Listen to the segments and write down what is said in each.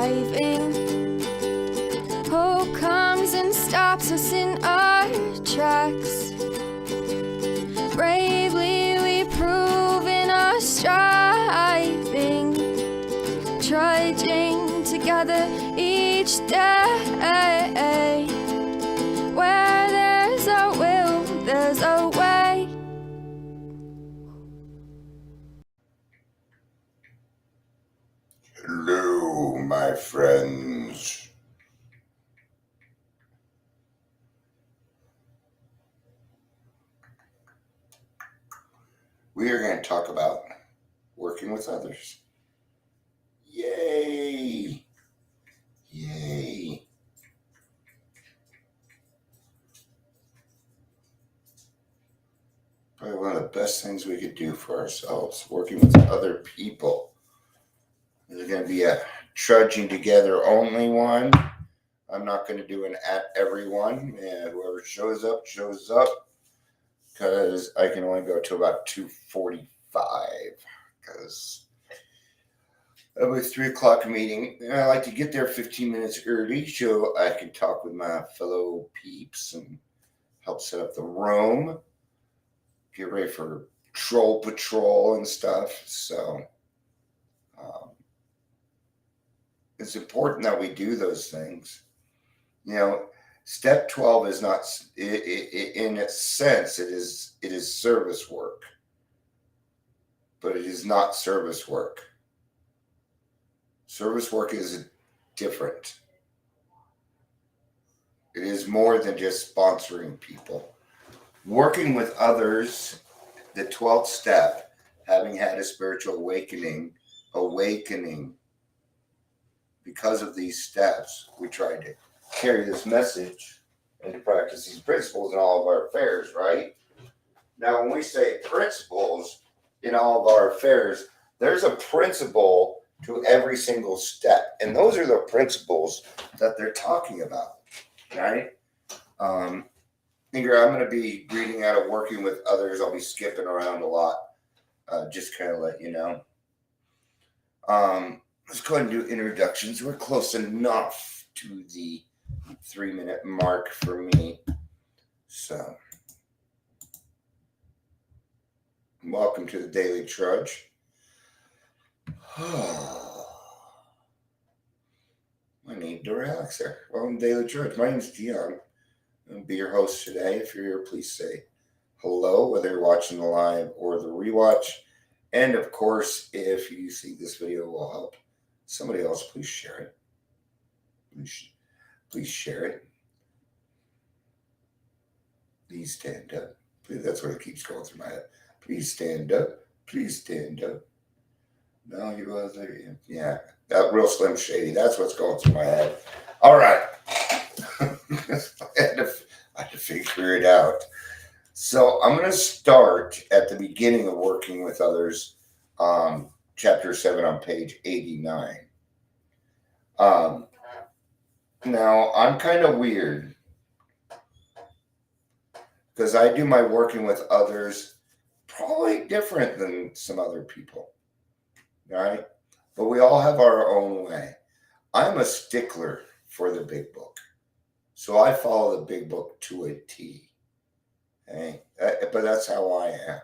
driving. Hope comes and stops us in our tracks. Bravely we prove in our striving, trudging together each day. Where there's a will, there's a way. Hello, my friends. We are going to talk about working with others. Yay! Yay! Probably one of the best things we could do for ourselves, working with other people. There's going to be a trudging together only one. I'm not going to do an at everyone. And whoever shows up, because I can only go to about 2:45 because of a 3 o'clock meeting. And I like to get there 15 minutes early so I can talk with my fellow peeps and help set up the room, get ready for troll patrol and stuff. So it's important that we do those things. You know, step 12 is not, in its sense, it is service work, but it is not service work. Service work is different. It is more than just sponsoring people. Working with others, the 12th step, having had a spiritual awakening, because of these steps, we tried to carry this message and to practice these principles in all of our affairs, right? Now, when we say principles in all of our affairs, there's a principle to every single step. And those are the principles that they're talking about, right? Ingrid, I'm going to be reading out of Working with Others. I'll be skipping around a lot, just kind of let you know. Let's go ahead and do introductions. We're close enough to the 3-minute mark for me. So, welcome to the Daily Trudge. I need to relax there. Welcome to Daily Trudge. My name is Dion. I'll be your host today. If you're here, please say hello, whether you're watching the live or the rewatch. And of course, if you think this video will help somebody else, please share it. Please share it. Please stand up. Please, that's what it keeps going through my head. Please stand up. Please stand up. No, you other. Yeah, that real Slim Shady. That's what's going through my head. All right. I had to figure it out. So I'm going to start at the beginning of Working with Others, chapter 7 on page 89. Now, I'm kind of weird because I do my working with others probably different than some other people, right? But we all have our own way. I'm a stickler for the big book. So I follow the big book to a T. Okay? But that's how I am.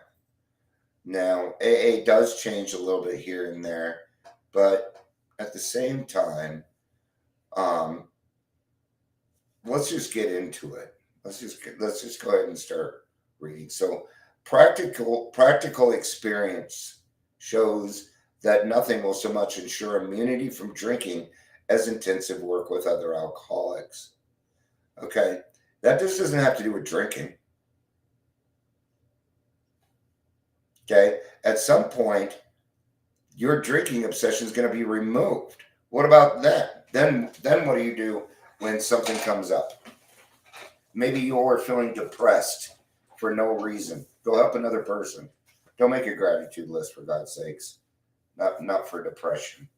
Now, AA does change a little bit here and there, but at the same time, let's just get into it. Let's just go ahead and start reading. So, practical experience shows that nothing will so much ensure immunity from drinking as intensive work with other alcoholics. Okay, that just doesn't have to do with drinking. Okay, at some point, your drinking obsession is going to be removed. What about that? Then what do you do when something comes up? Maybe you're feeling depressed for no reason. Go help another person. Don't make a gratitude list, for God's sakes. Not for depression.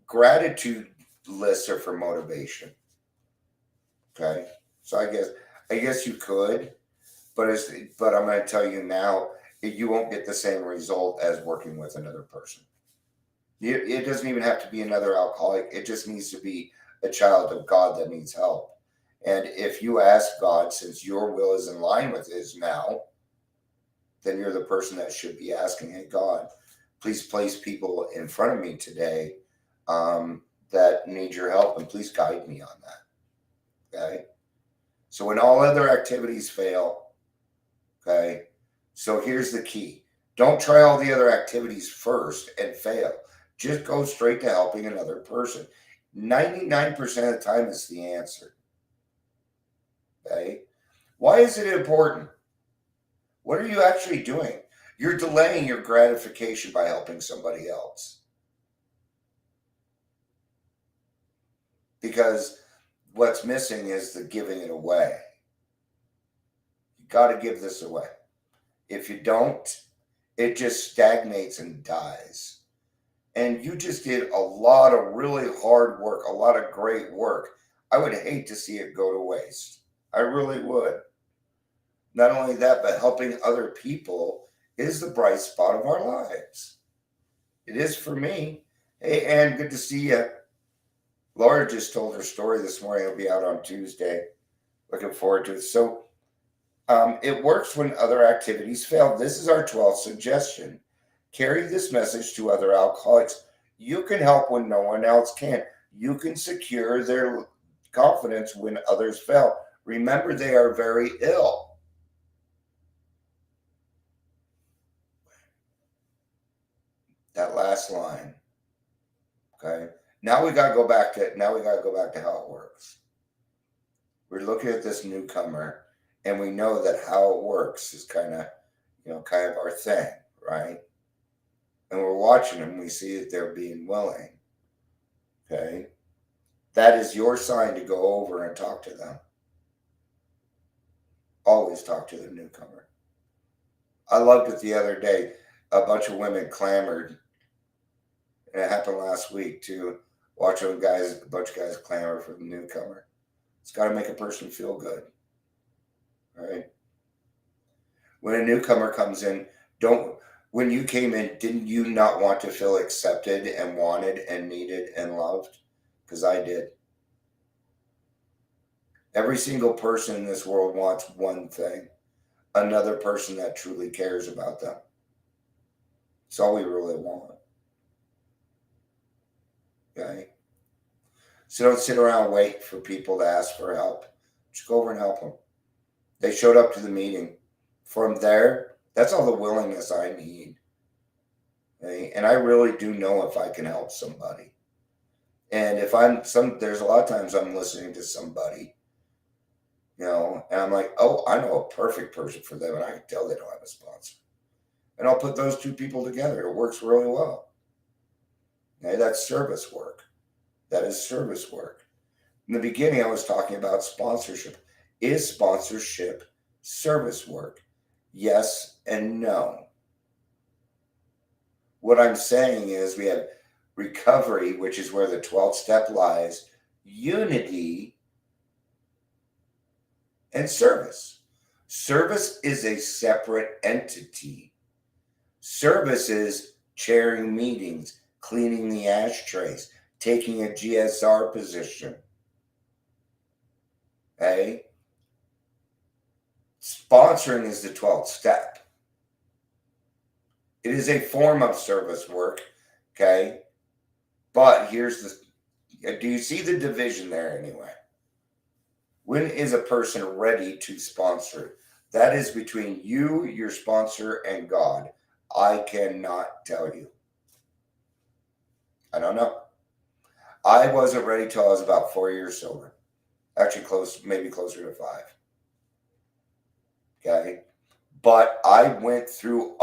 Gratitude lists are for motivation. Okay, so I guess you could, but I'm going to tell you now, you won't get the same result as working with another person. It doesn't even have to be another alcoholic. It just needs to be a child of God that needs help. And if you ask God, since your will is in line with His now, then you're the person that should be asking, hey, God, please place people in front of me today that need your help, and please guide me on that. Okay? So when all other activities fail, okay, so here's the key. Don't try all the other activities first and fail. Just go straight to helping another person. 99% of the time, it's the answer. Okay? Why is it important? What are you actually doing? You're delaying your gratification by helping somebody else. Because what's missing is the giving it away. You got to give this away. If you don't, it just stagnates and dies. And you just did a lot of really hard work, a lot of great work. I would hate to see it go to waste. I really would. Not only that, but helping other people is the bright spot of our lives. It is for me. Hey, Ann, good to see you. Laura just told her story this morning. It'll be out on Tuesday. Looking forward to it. So it works when other activities fail. This is our 12th suggestion. Carry this message to other alcoholics. You can help when no one else can. You can secure their confidence when others fail. Remember, they are very ill. That last line. Okay. Now we gotta go back to how it works. We're looking at this newcomer, and we know that how it works is kind of our thing, right? And we're watching them, we see that they're being willing. Okay. That is your sign to go over and talk to them. Always talk to the newcomer. I loved it the other day. A bunch of women clamored, and it happened last week too. Watching a bunch of guys clamor for the newcomer. It's got to make a person feel good, right? When a newcomer comes in, when you came in, didn't you not want to feel accepted and wanted and needed and loved? Because I did. Every single person in this world wants one thing: another person that truly cares about them. It's all we really want. Okay? So don't sit around and wait for people to ask for help. Just go over and help them. They showed up to the meeting. From there, that's all the willingness I need. Okay? And I really do know if I can help somebody. And if there's a lot of times I'm listening to somebody, and I'm like, oh, I know a perfect person for them, and I can tell they don't have a sponsor. And I'll put those two people together. It works really well. Okay? That's service work. That is service work. In the beginning, I was talking about sponsorship. Is sponsorship service work? Yes and no. What I'm saying is we have recovery, which is where the 12th step lies, unity, and service. Service is a separate entity. Service is chairing meetings, cleaning the ashtrays, taking a GSR position. Okay? Sponsoring is the 12th step. It is a form of service work. Okay? But do you see the division there anyway? When is a person ready to sponsor? That is between you, your sponsor, and God. I cannot tell you. I don't know. I wasn't ready till I was about 4 years sober. Actually, maybe closer to 5. Okay? But I went through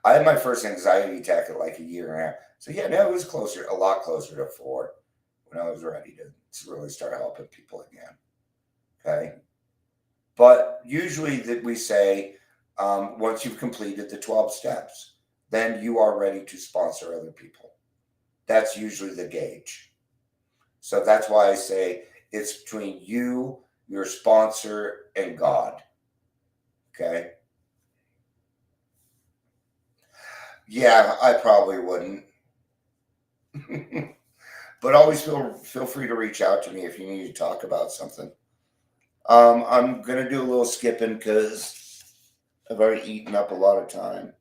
I had my first anxiety attack at like a year and a half. So yeah, no, it was a lot closer to 4 when I was ready to really start helping people again. Okay? But usually that we say, once you've completed the 12 steps, then you are ready to sponsor other people. That's usually the gauge. So that's why I say it's between you, your sponsor, and God. Okay? Yeah, I probably wouldn't. But always feel free to reach out to me if you need to talk about something. I'm gonna do a little skipping because I've already eaten up a lot of time.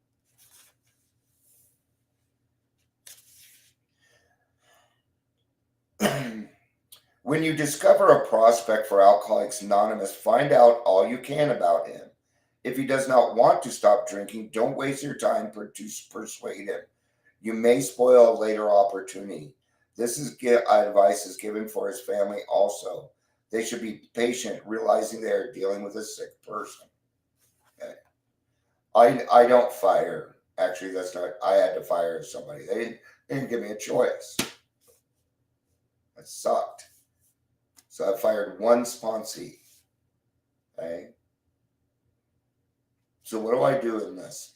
When you discover a prospect for Alcoholics Anonymous, find out all you can about him. If he does not want to stop drinking, don't waste your time to persuade him. You may spoil a later opportunity. This advice is given for his family also. They should be patient, realizing they are dealing with a sick person. Okay. I don't fire. Actually, that's not. I had to fire somebody. They didn't give me a choice. That sucked. So I fired one sponsee. Okay. So what do I do in this?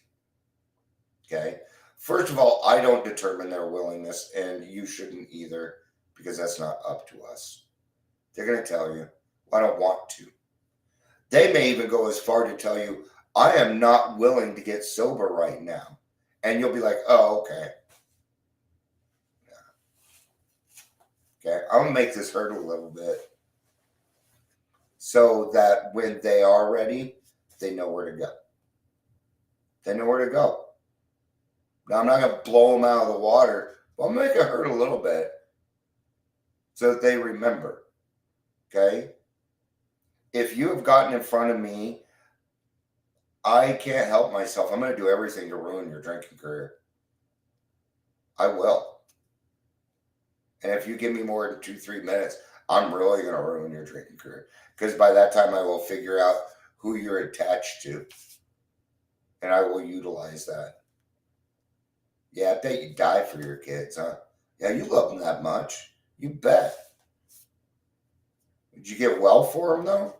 Okay. First of all, I don't determine their willingness, and you shouldn't either, because that's not up to us. They're going to tell you, I don't want to. They may even go as far to tell you, I am not willing to get sober right now. And you'll be like, oh, okay. Yeah. Okay, I'm going to make this hurt a little bit so that when they are ready, they know where to go. They know where to go. Now, I'm not going to blow them out of the water, but I'll make it hurt a little bit so that they remember. Okay? If you have gotten in front of me, I can't help myself. I'm going to do everything to ruin your drinking career. I will. And if you give me more than 2-3 minutes, I'm really going to ruin your drinking career. Because by that time, I will figure out who you're attached to. And I will utilize that. Yeah, I bet you die for your kids, huh? Yeah, you love them that much. You bet. Did you get well for them, though?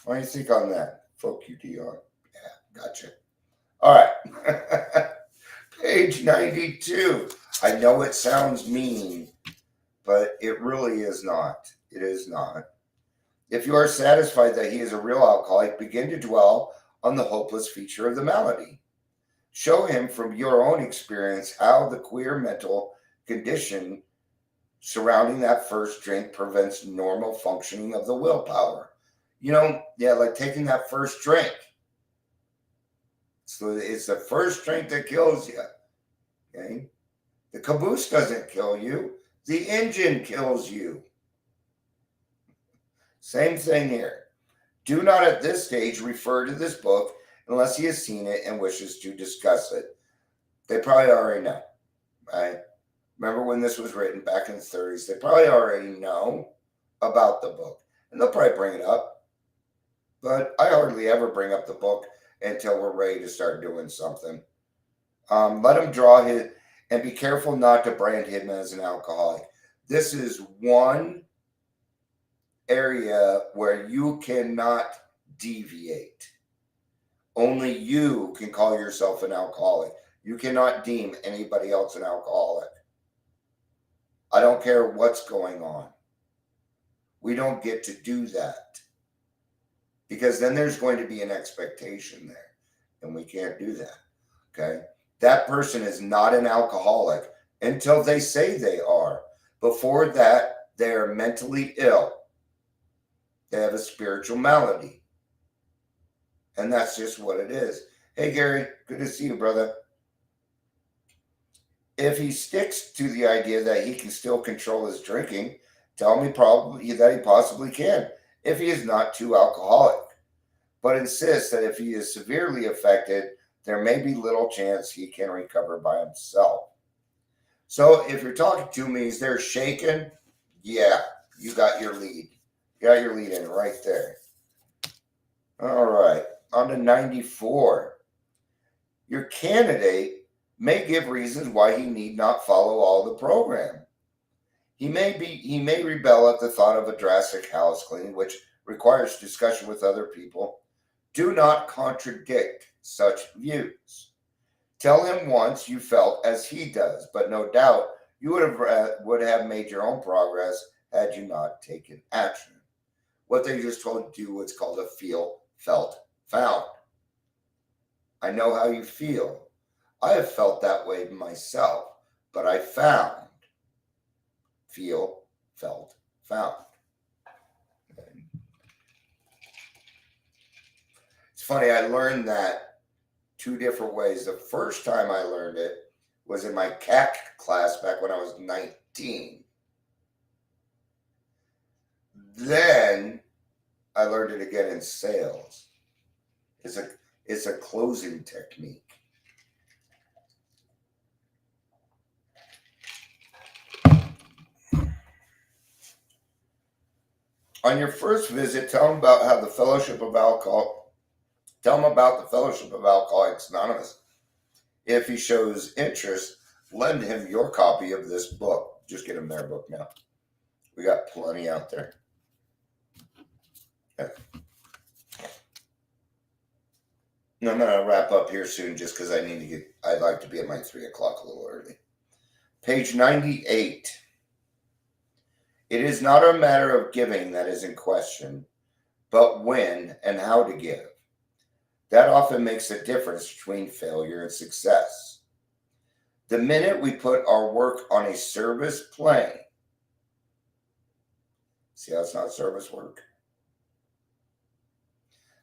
What do you think on that? Fuck you, Dion. Yeah, gotcha. All right. Page 92. I know it sounds mean, but it really is not. It is not. If you are satisfied that he is a real alcoholic, begin to dwell on the hopeless feature of the malady. Show him from your own experience how the queer mental condition surrounding that first drink prevents normal functioning of the willpower. Like taking that first drink. So it's the first drink that kills you. Okay? The caboose doesn't kill you. The engine kills you. Same thing here. Do not at this stage refer to this book unless he has seen it and wishes to discuss it. They probably already know, right? Remember when this was written back in the 30s? They probably already know about the book. And they'll probably bring it up. But I hardly ever bring up the book until we're ready to start doing something. Let him draw his, and be careful not to brand him as an alcoholic. This is one area where you cannot deviate. Only you can call yourself an alcoholic. You cannot deem anybody else an alcoholic. I don't care what's going on. We don't get to do that. Because then there's going to be an expectation there. And we can't do that. Okay? That person is not an alcoholic until they say they are. Before that, they are mentally ill. They have a spiritual malady. And that's just what it is. Hey, Gary, good to see you, brother. If he sticks to the idea that he can still control his drinking, tell me probably that he possibly can, if he is not too alcoholic. But insist that if he is severely affected, there may be little chance he can recover by himself. So if you're talking to me, is there shaking? Yeah, you got your lead. You got your lead in right there. All right, on to 94. Your candidate may give reasons why he need not follow all the program. He may rebel at the thought of a drastic house cleaning, which requires discussion with other people. Do not contradict such views. Tell him once you felt as he does, but no doubt you would have made your own progress had you not taken action. What they just told you to do what's called a feel, felt, found. I know how you feel. I have felt that way myself, but I found. Feel, felt, found. It's funny, I learned that 2 different ways. The first time I learned it was in my CAC class back when I was 19. Then I learned it again in sales. It's a closing technique. On your first visit, tell them about how the Fellowship of Alcohol. Tell him about the Fellowship of Alcoholics Anonymous. If he shows interest, lend him your copy of this book. Just get him their book now. We got plenty out there. Okay. I'm going to wrap up here soon just because I'd like to be at my 3 o'clock a little early. Page 98. It is not a matter of giving that is in question, but when and how to give. That often makes a difference between failure and success. The minute we put our work on a service plane, see how it's not service work?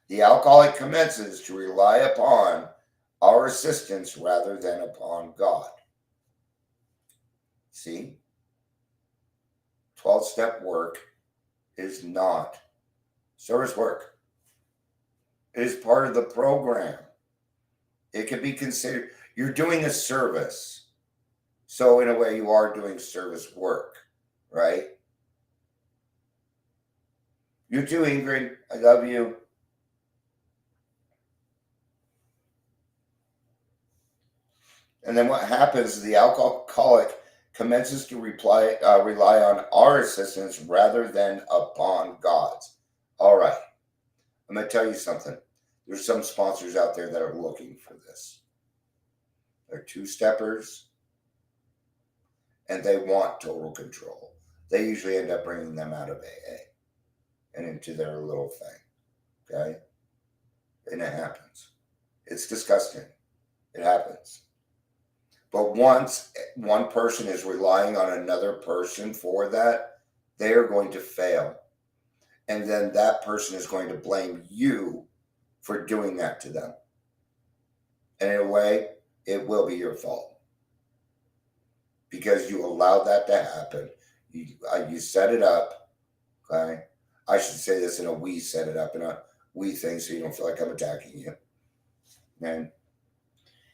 The alcoholic commences to rely upon our assistance rather than upon God. See? 12-step work is not service work. It is part of the program. It can be considered, you're doing a service. So in a way, you are doing service work, right? You too, Ingrid. I love you. And then what happens is the alcoholic commences to rely on our assistance rather than upon God's. All right. I'm going to tell you something. There's some sponsors out there that are looking for this. They're 2-steppers, and they want total control. They usually end up bringing them out of AA and into their little thing. Okay? And it happens. It's disgusting. It happens. But once one person is relying on another person for that, they are going to fail. And then that person is going to blame you for doing that to them. And in a way, it will be your fault. Because you allowed that to happen. You set it up. Okay? I should say this in a we set it up in a we thing so you don't feel like I'm attacking you. And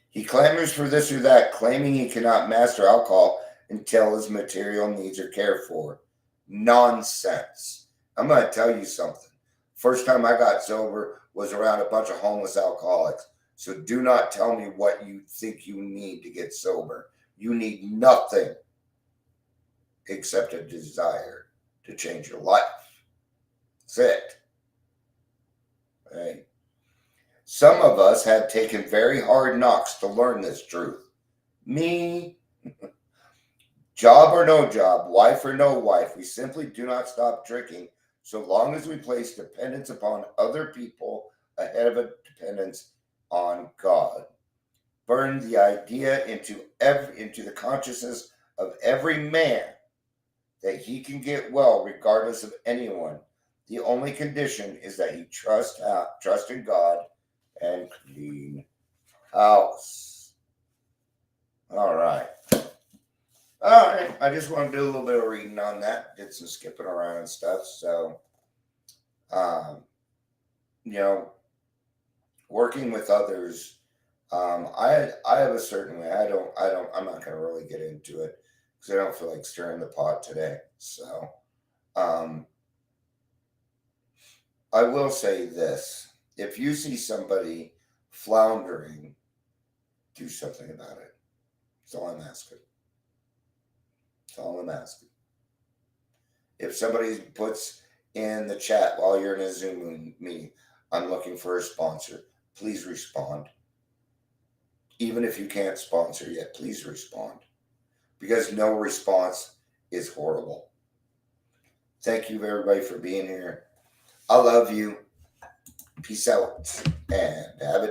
he clamors for this or that, claiming he cannot master alcohol until his material needs are cared for. Nonsense. I'm going to tell you something. First time I got sober was around a bunch of homeless alcoholics. So do not tell me what you think you need to get sober. You need nothing except a desire to change your life. That's it. Right? Some of us have taken very hard knocks to learn this truth. Me, job or no job, wife or no wife, we simply do not stop drinking so long as we place dependence upon other people ahead of a dependence on God. Burn the idea into the consciousness of every man that he can get well regardless of anyone. The only condition is that he trust in God and clean house. All right. I just want to do a little bit of reading on that. Did some skipping around and stuff. So, working with others, I have a certain way. I'm not going to really get into it because I don't feel like stirring the pot today. So, I will say this. If you see somebody floundering, do something about it. That's all I'm asking. That's all I'm asking. If somebody puts in the chat while you're in a Zoom meeting, I'm looking for a sponsor, please respond. Even if you can't sponsor yet, please respond. Because no response is horrible. Thank you, everybody, for being here. I love you. Peace out and have a day.